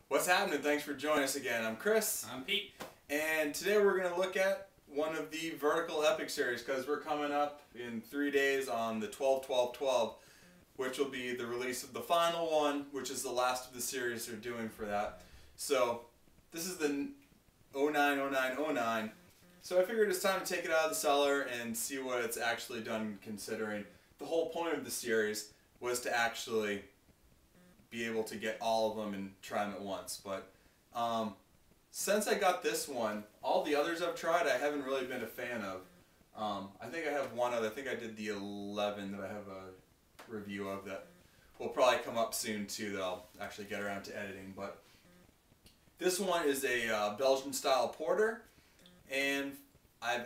What's happening? Thanks for joining us again. I'm Chris. I'm Pete. And today we're going to look at one of the Vertical Epic series because we're coming up in 3 days on the 12-12-12, which will be the release of the final one, which is the last of the series they're doing for that. So this is the 09-09-09. So I figured it's time to take it out of the cellar and see what it's actually done, considering the whole point of the series was to actually be able to get all of them and try them at once. But since I got this one, all the others I've tried I haven't really been a fan of. I think I have one other. I think I did the 11 that I have a review of that will probably come up soon too, that I'll actually get around to editing. But this one is a Belgian style porter, and I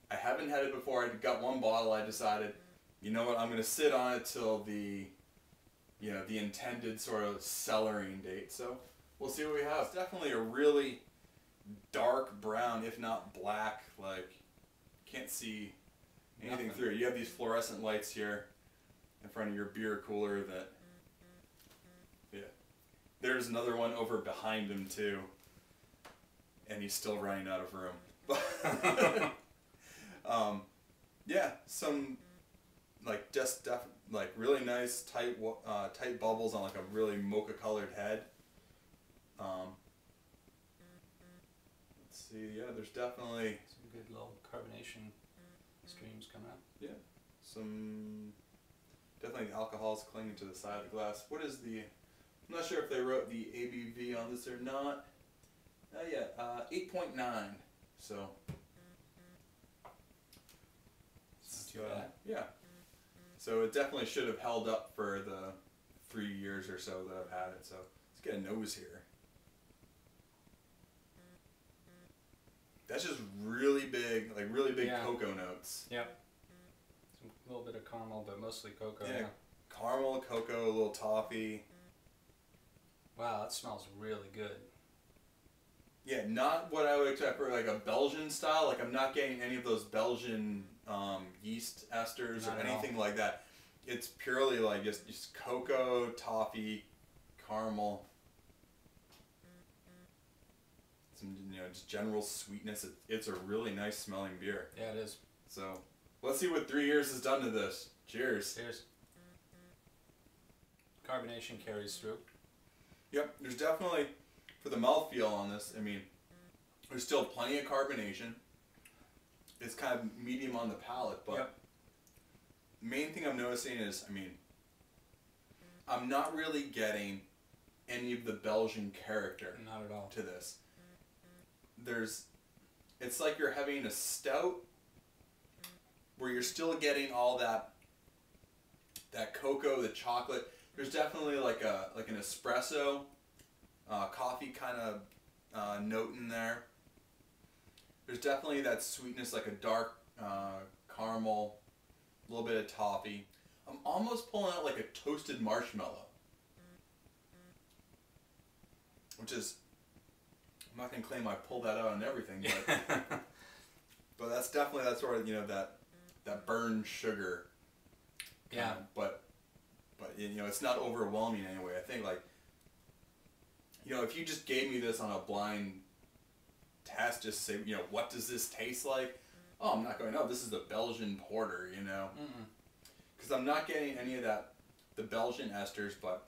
haven't had it before. I got one bottle. I decided, you know what, I'm going to sit on it till the intended sort of cellaring date. So we'll see what we have. It's definitely a really dark brown, if not black. Like, can't see anything through it. You have these fluorescent lights here in front of your beer cooler that, yeah. There's another one over behind him too, and he's still running out of room. Yeah, some like really nice tight bubbles on like a really mocha colored head. Let's see, yeah, there's definitely some good little carbonation streams coming up. Yeah, definitely the alcohol's clinging to the side of the glass. What is the? I'm not sure if they wrote the ABV on this or not. Yeah, 8.9. So. Not too bad. Yeah. So it definitely should have held up for the 3 years or so that I've had it. So let's get a nose here. That's just really big, like really big cocoa notes. Yep. A little bit of caramel, but mostly cocoa. Yeah. Caramel, cocoa, a little toffee. Wow, that smells really good. Yeah, not what I would expect for like a Belgian style. Like, I'm not getting any of those Belgian yeast esters or anything like that. It's purely like just cocoa, toffee, caramel, some just general sweetness. It's a really nice smelling beer. Yeah, it is. So let's see what 3 years has done to this. Cheers. Cheers. Carbonation carries through. Yep, there's definitely, for the mouthfeel on this, I mean, there's still plenty of carbonation. It's kind of medium on the palate, but main thing I'm noticing is, I mean, I'm not really getting any of the Belgian character. Not at all. To this. It's like you're having a stout where you're still getting all that cocoa, the chocolate. There's definitely like an espresso, coffee kind of note in there. There's definitely that sweetness, like a dark caramel, a little bit of toffee. I'm almost pulling out like a toasted marshmallow, which is, I'm not gonna claim I pulled that out on everything, but but that's definitely that sort of that burned sugar. Yeah. But it's not overwhelming anyway. I think like if you just gave me this on a blind test, just say what does this taste like? Oh, I'm not going, no, this is the Belgian porter, because I'm not getting any of the Belgian esters, but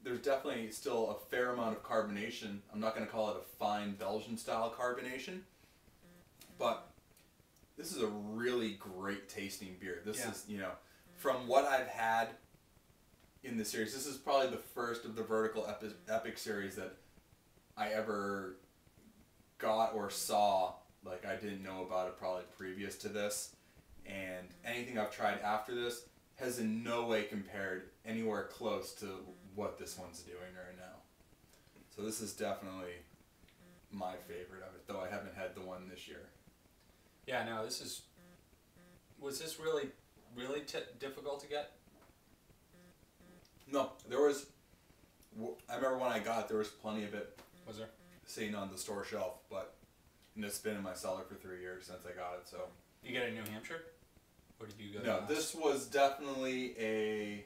there's definitely still a fair amount of carbonation. I'm not going to call it a fine Belgian style carbonation, but this is a really great tasting beer. This is, from what I've had in the series, this is probably the first of the Vertical Epic series that I ever got or saw. Like, I didn't know about it probably previous to this, and anything I've tried after this has in no way compared anywhere close to what this one's doing right now. So this is definitely my favorite of it, though I haven't had the one this year. Yeah, no, was this really difficult to get? No, I remember when I got it, there was plenty of it. Was there? Sitting on the store shelf, and it's been in my cellar for 3 years since I got it, so. You get it in New Hampshire? Or did you go? No, this was definitely a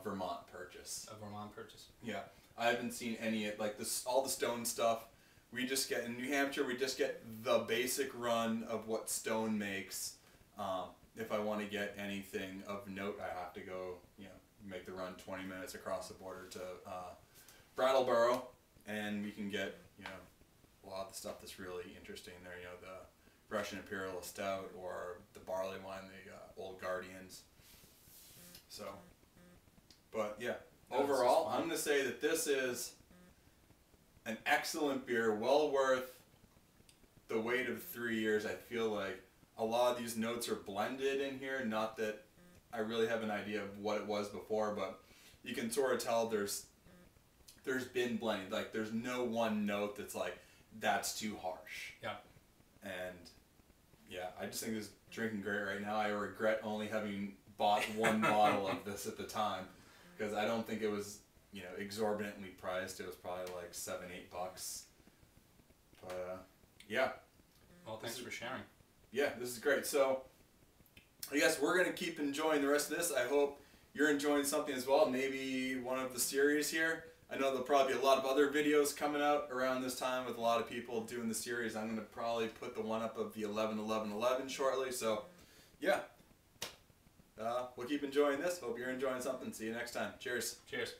Vermont purchase. purchase. A Vermont purchase. Yeah, I haven't seen any like this. All the Stone stuff. We just get in New Hampshire. We just get the basic run of what Stone makes. If I want to get anything of note, I have to go, make the run 20 minutes across the border to Brattleboro, and we can get, a lot of the stuff that's really interesting there. The Russian Imperial Stout or the barley wine, the Old Guardians. So, but yeah, overall, I'm going to say that this is an excellent beer, well worth the wait of 3 years. I feel like a lot of these notes are blended in here. Not that I really have an idea of what it was before, but you can sort of tell there's been blending. Like there's no one note that's like, that's too harsh. Yeah. And yeah, I just think this is drinking great right now. I regret only having bought one bottle of this at the time, because I don't think it was, exorbitantly priced. It was probably like $7-8. But yeah. Well, thanks for sharing. Yeah, this is great. So I guess we're going to keep enjoying the rest of this. I hope you're enjoying something as well. Maybe one of the series here. I know there'll probably be a lot of other videos coming out around this time with a lot of people doing the series. I'm going to probably put the one up of the 11-11-11 shortly. So yeah, we'll keep enjoying this. Hope you're enjoying something. See you next time. Cheers. Cheers.